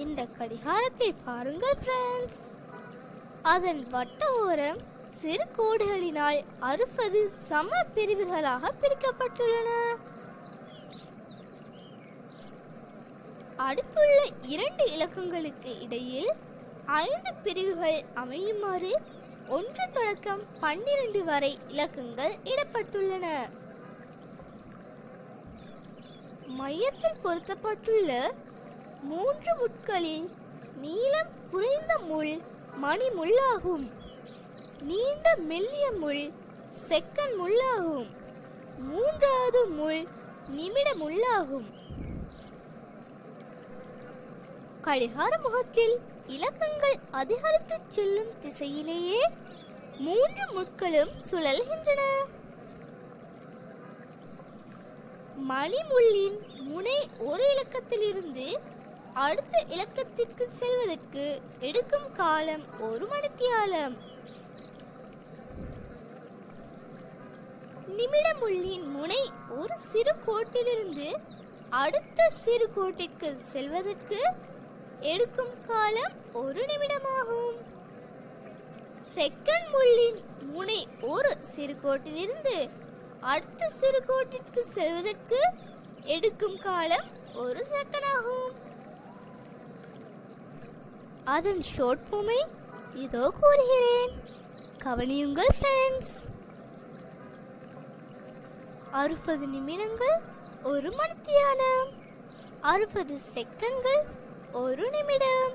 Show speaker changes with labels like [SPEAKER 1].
[SPEAKER 1] இந்த கடிகாரத்தை பாருங்கள் ஃப்ரெண்ட்ஸ். அதன் வட்ட ஓரம் சிறு கோடுகளினால் 60 சம பிரிவுகளாக பிரிக்கப்பட்டுள்ளன. அடுத்துள்ள 2 இலக்கங்களுக்கு இடையில் 5 பிரிவுகள் அமையுமாறு 1 தொடக்கம் 12 வரை இலக்கங்கள் இடப்பட்டுள்ளன. மையத்தில் பொருத்தப்பட்டுள்ள 3 முட்களில் நீளம் குறைந்த முள் மணி முள்ளாகும். நீண்ட மெல்லிய முள் செகண்ட் முள்ளாகும். 3வது முள் நிமிட முள்ளாகும். கடிகார முகத்தில் இலக்கங்கள் அதிகரித்து செல்லும் திசையிலேயே 3 முட்களும் சுழல்கின்றன. மணிமுள்ளின் முனை ஒரு இலக்கத்திலிருந்து அடுத்த இலக்கத்திற்கு செல்வதற்கு எடுக்கும் காலம் 1 மணித்தியாலம். நிமிட முள்ளின் முனை ஒரு சிறு கோட்டிலிருந்து அடுத்த சிறு கோட்டிற்கு செல்வதற்கு எடுக்கும் காலம் 1 நிமிடமாகும். செகண்ட் முள்ளின் முனை ஒரு சிறு கோட்டிலிருந்து அடுத்த சிறு கோட்டிற்கு செல்வதற்கு எடுக்கும் காலம் 1 செகண்ட் ஆகும். அதன் ஷார்ட் ஃபார்மை இதோ கூறுகிறேன், கவனியுங்கள் ஃப்ரெண்ட்ஸ். 60 நிமிடங்கள் 1 மணித்தியாலம், 60 செகண்ட்கள் 1 நிமிடம்.